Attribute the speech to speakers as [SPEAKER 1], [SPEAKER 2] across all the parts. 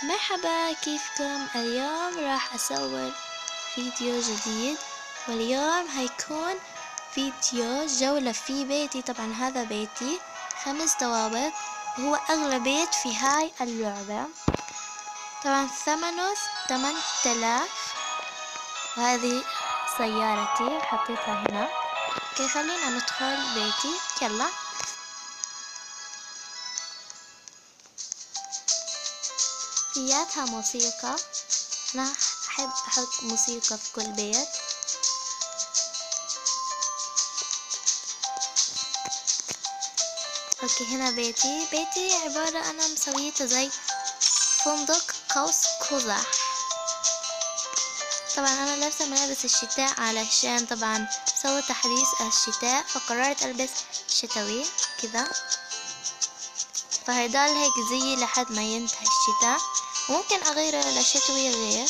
[SPEAKER 1] مرحبا، كيفكم؟ اليوم راح أصور فيديو جديد، واليوم هيكون فيديو جولة في بيتي. طبعا هذا بيتي 5 طوابق، وهو أغلى بيت في هاي اللعبة. طبعا ثمنه 8000، وهذه سيارتي حطيتها هنا. اوكي، خلينا ندخل بيتي، يلا. فياتها موسيقى، أنا أحب أحط موسيقى في كل بيت. اوكي، هنا بيتي عبارة أنا مسويته زي فندق قوس قزح. طبعا أنا لابسة ملابس الشتاء علشان طبعا سووا تحديث الشتاء، فقررت ألبس شتوي كذا، فهيضل هيك زي لحد ما ينتهي الشتاء. ممكن أغيره لشتوي غير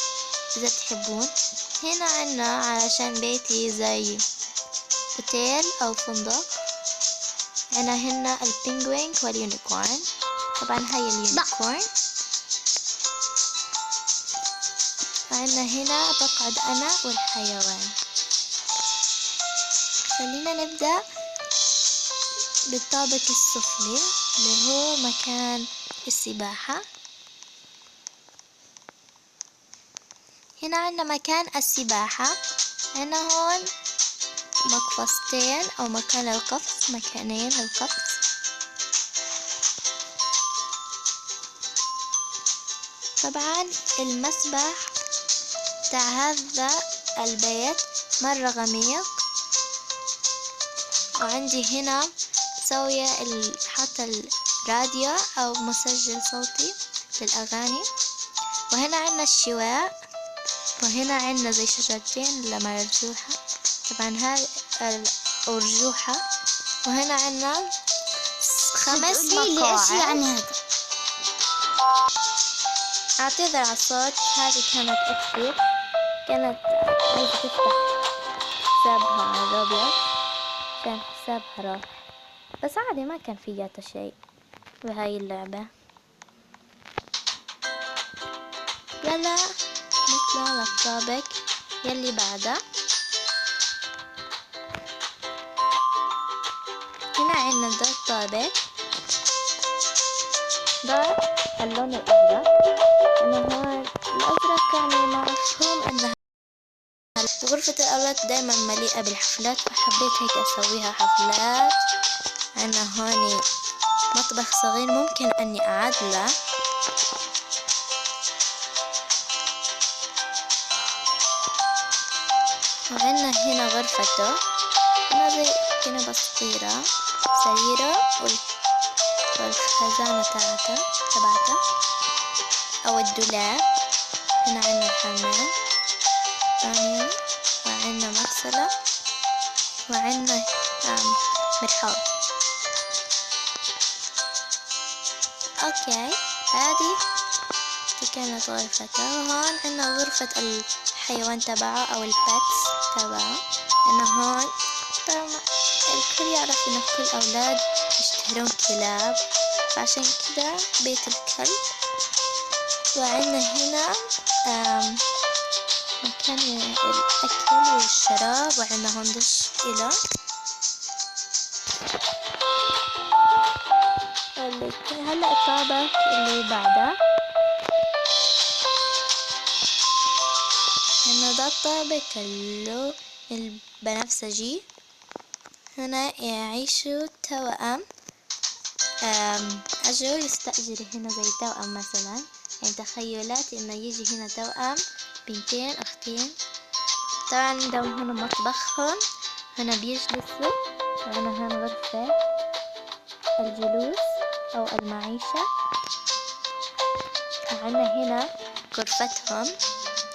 [SPEAKER 1] إذا تحبون. هنا عنا علشان بيتي زي اوتيل أو فندق. هنا البينجوين واليونيكورن. طبعا هاي اليونيكورن. وعنا هنا بقعد أنا والحيوان. خلينا نبدأ بالطابق السفلي اللي هو مكان السباحة. هنا عنا مكان السباحة. هنا هون مقفزتين أو مكان القفز، مكانين للقفز. طبعا المسبح بتاع هذا البيت مرة غميق. وعندي هنا مسوية حاطة الراديو أو مسجل صوتي للأغاني. وهنا عنا الشواء، وهنا عنا زي شجرتين مرجوحة، طبعا هاي الأرجوحة. وهنا عنا 5 مقاعد.
[SPEAKER 2] ايش يعني هذا؟
[SPEAKER 1] اعتذر على الصوت، هذه كانت اختي، كانت عايزة تفتح حسابها على روبلوكس عشان حسابها راح، بس عادي ما كان فياته شيء بهاي اللعبة. يلا نطلع للطابق يلي بعده. هنا عنا ده الطابق، ده اللون الأزرق. أنا هون الأزرق يعني مفهوم أنها غرفة الأولاد دايما مليئة بالحفلات، فحبيت هيك أسويها حفلات. عنا هون مطبخ صغير ممكن أني أعدله. وعنا هنا غرفته، هنا زي كنبة صغيرة، سريره والخزانة تبعته أو الدولاب. هنا عنا الحمام ثانية، وعنا مغسلة، وعنا مرحاض. اوكي، هذه كانت غرفته. وهون عنا غرفة الحيوان تبعه أو الباتس تبعه. هون طبعا الكل يعرف إنه كل أولاد يشتهرون كلاب، فعشان كده بيت الكلب. وعنا هنا مكان الأكل والشراب، وعنا هون دش إله. هلأ الطابق اللي بعده، هنا ده الطابق البنفسجي. هنا يعيشوا توأم، أجوا يستأجروا هنا زي توأم مثلا. يعني تخيلات إنه يجي هنا توأم بنتين أختين. طبعا عندهم هنا مطبخهم، هنا بيجلسوا. وهنا هون غرفة الجلوس أو المعيشة. وعنا هنا غرفتهم،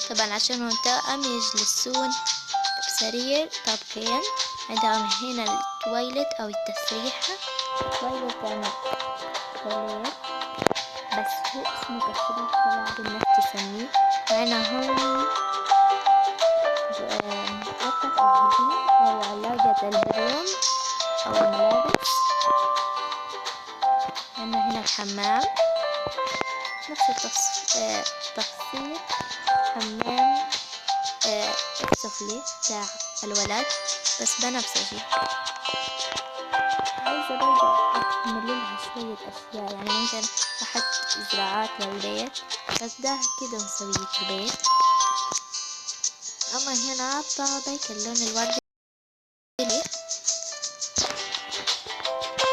[SPEAKER 1] طبعا عشان هون توأم يجلسون بسرير طابقين. عندهم هنا التويلت أو التسريحة. تويلت يعني تويلت، بس هو اسمه تسريحة بعد إنك تسميه. وعنا هون غرفة الهدوم أو علاقة الهدوم أو الملابس. عنا هنا الحمام. نفس تفصيل حمام السفلي بتاع الولد، بس بنفسجي. عايزة برضه أكمللها شوية أشياء، يعني ممكن أحط زراعات للبيت، بس ده كده نسويه في البيت. أما هنا طابق اللون الوردي.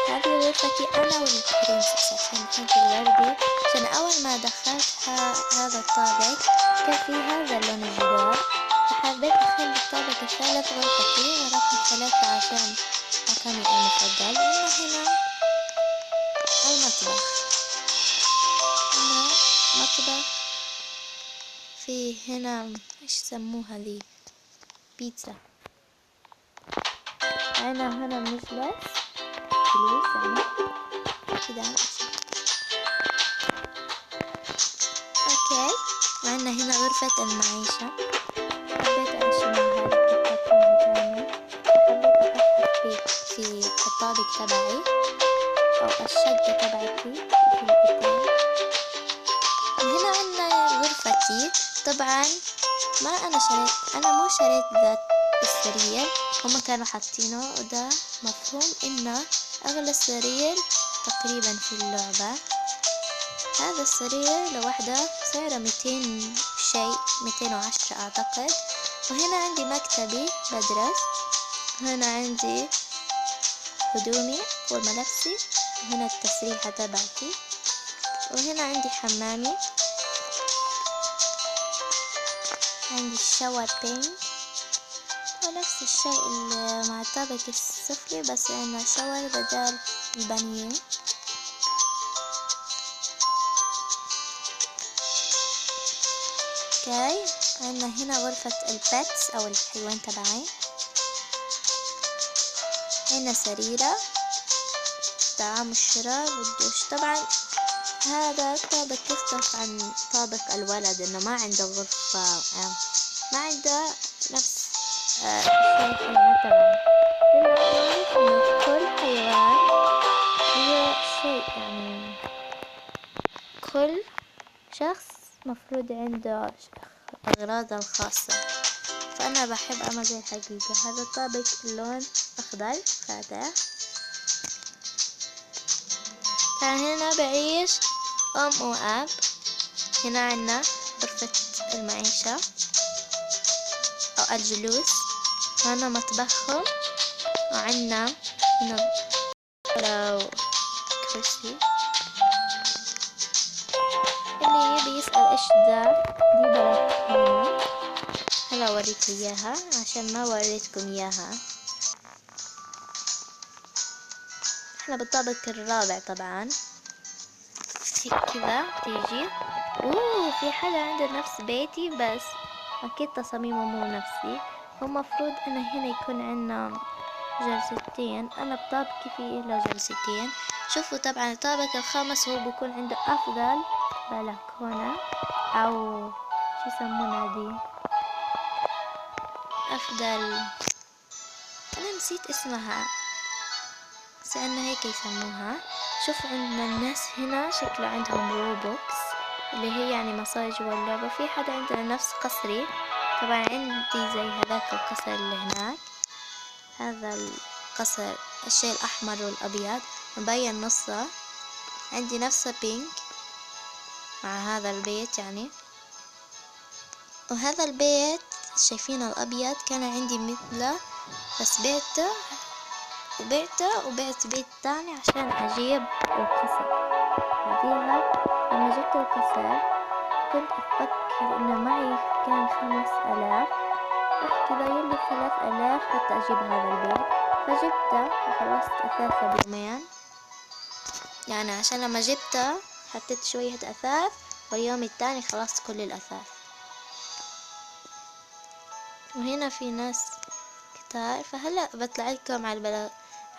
[SPEAKER 1] هذه غرفتي أنا والبرنسس عشان أحب الوردي، عشان أول ما دخلت هذا الطابق كان في هذا اللون الجدار، فحبيت أخلي الطابق الثالث غرفتي ورقم 3 عشان مكاني المفضل. أما هنا المطبخ، هنا مطبخ، في هنا إيش يسموها ذي، بيتزا. هنا بنجلس فلوس يعني كده. اوكي، وعندنا هنا غرفة المعيشة، حبيت ارسمها هذه تكون كامل، حبيت احطها في الطابق تبعي او الشقة تبعتي في الاوتيل. وهنا عندنا غرفتي، طبعا انا مو شريت ذات السرير، هما كانوا حاطينه، وده مفهوم انه اغلى سرير تقريبا في اللعبة. هذا السرير لوحده سعره 200 شيء، 210 اعتقد. وهنا عندي مكتبي بدرس، هنا عندي هدومي وملابسي، وهنا التسريحة تبعتي، وهنا عندي حمامي، عندي الشاور بينك، ونفس الشيء مع الطابق السفلي، بس عندنا شاور بدل البانيو. اوكي، عندنا هنا غرفة البيتس او الحيوان تبعي، هنا سريرة، طعام الشراب والدش. طبعا هذا الطابق يختلف عن طابق الولد، انه ما عنده غرفة، ما عنده نفس الشيء الحيوانات تبعي، لانه معروف انه كل حيوان له شيء، يعني كل شخص مفروض عنده أغراضه الخاصة، فأنا بحب أمازون الحقيقة. هذا الطابق اللون أخضر فاتح. هنا بعيش أم وأب. هنا عنا غرفة المعيشة أو الجلوس، هنا مطبخهم، وعنا هنا لو كرسي. اللي يبي يسأل إيش دي بلكونة، هلا أوريكم إياها عشان ما وريتكم إياها. احنا بالطابق الرابع طبعا. كذا تيجي، في حدا عنده نفس بيتي، بس أكيد تصاميمه مو نفسي. هو مفروض أن هنا يكون عنا جلستين، أنا بطابقي فيه له جلستين. شوفوا طبعا الطابق الخامس هو بيكون عنده أفضل بلكونة، أو شو يسمونها دي، أفضل، أنا نسيت اسمها، بس إنه هيك يسموها. شوف عندنا الناس هنا شكله عندهم روبوكس، اللي هي يعني مصاج واللعبة. في حدا عندنا نفس قصري، طبعا عندي زي هذاك القصر اللي هناك. هذا القصر الشيء الأحمر والأبيض مبين نصه، عندي نفسه بينك مع هذا البيت يعني. وهذا البيت شايفين الأبيض كان عندي مثله، بس بعته وبعت بيت تاني عشان أجيب القصر. بعديها لما جبت القصر كنت أفكر إنه معي كان 5000، رحت ضايل لي 3000 حتى أجيب هذا البيت، فجبته وخلصت أثاثه بيومين، يعني عشان لما جبته حطيت شوية أثاث، واليوم التاني خلصت كل الأثاث. وهنا في ناس كتار، فهلأ بطلع لكم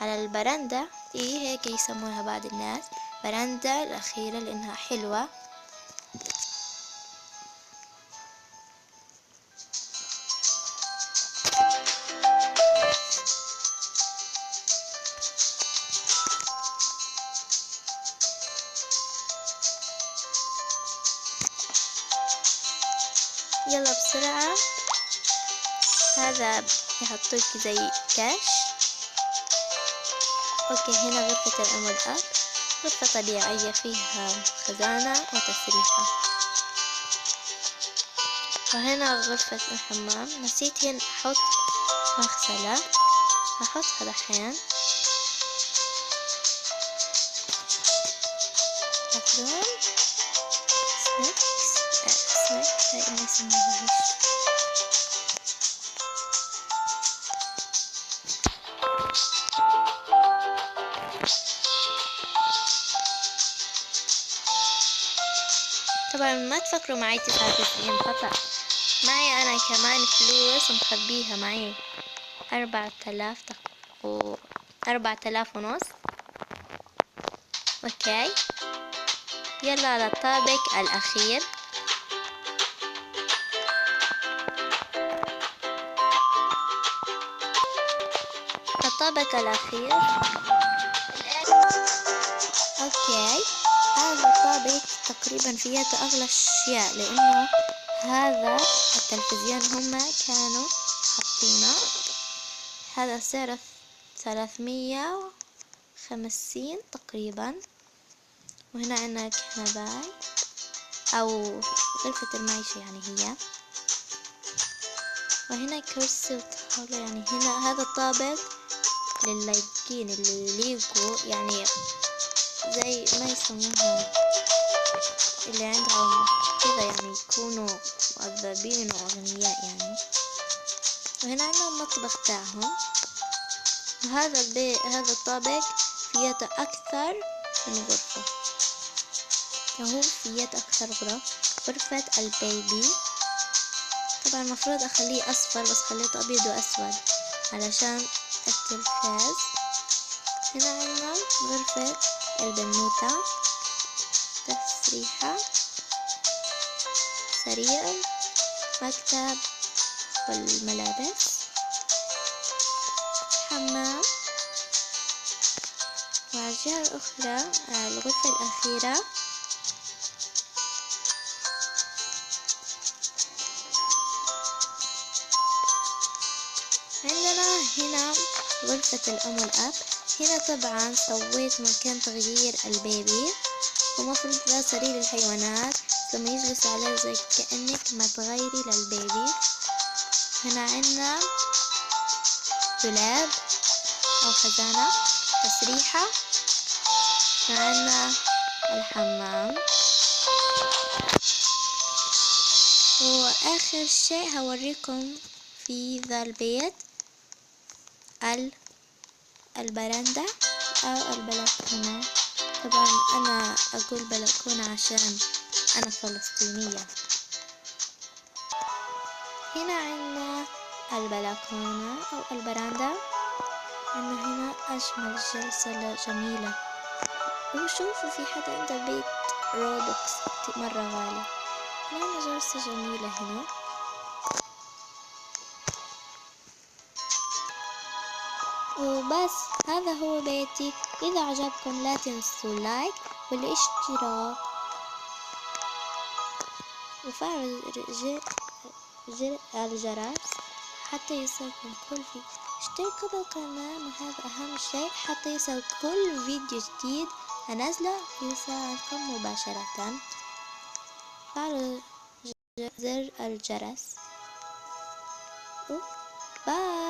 [SPEAKER 1] على البرندة، هيك يسموها بعض الناس برندة الأخيرة لأنها حلوة. يلا بسرعة. هذا يحطولك زي كاش. اوكي، هنا غرفة الأم والأب، غرفة طبيعية فيها خزانة وتسريحة. وهنا غرفة الحمام، نسيت هنا أحط مغسلة، هحطها دحين. باترون سناكس هاي ما يسموهاش. طبعا ما تفكروا معي 99 خطأ، معي أنا كمان فلوس مخبيها معي 4000 و 4500. اوكي، يلا على الطابق الأخير. الطابق الأخير. اوكي، هذا الطابق تقريبا فيه أغلى الأشياء، لأنه هذا التلفزيون هم كانوا حاطينه. هذا سعره 350 تقريبا. وهنا عندنا كنباي أو غرفة المعيشة يعني هي. وهنا كرسي وطاولة، يعني هنا هذا الطابق للايقين اللي يليقوا، يعني زي ما يسموها اللي عندهم كذا، يعني يكونوا مؤدبين وأغنياء يعني. وهنا عندنا المطبخ تاعهم. وهذا هذا الطابق فيه أكثر من غرفة، وهو فيه أكثر غرفة البيبي. طبعا المفروض أخليه أصفر، بس خليته أبيض وأسود علشان التلفاز. هنا عندنا غرفة البنوتة، تسريحة، سرير، مكتب والملابس، حمام. وعلى الجهة الأخرى الغرفة الأخيرة عندنا هنا غرفة الأم والأب. هنا طبعا سويت مكان تغيير البيبي، ومفروض ذا سرير الحيوانات لما يجلس عليه زي كأنك ما تغيري للبيبي. هنا عندنا دولاب أو خزانة، تسريحة. عندنا الحمام. وآخر شيء هوريكم في ذا البيت البرندة أو البلكونة. طبعا أنا أقول بلكونة عشان أنا فلسطينية. هنا عندنا البلكونة أو البرندة. عندنا هنا أجمل جلسة جميلة. وشوفوا في حدا عنده بيت روبوكس مرة غالي. هنا جلسة جميلة هنا. وبس هذا هو بيتي. إذا عجبكم لا تنسوا اللايك والاشتراك وفعل الجرس حتى يوصلكم كل فيديو. اشتركوا بالقناة، وهذا أهم شيء، حتى يوصل كل فيديو جديد أنزله يوصلكم مباشرة. فعلوا زر الجرس. باي.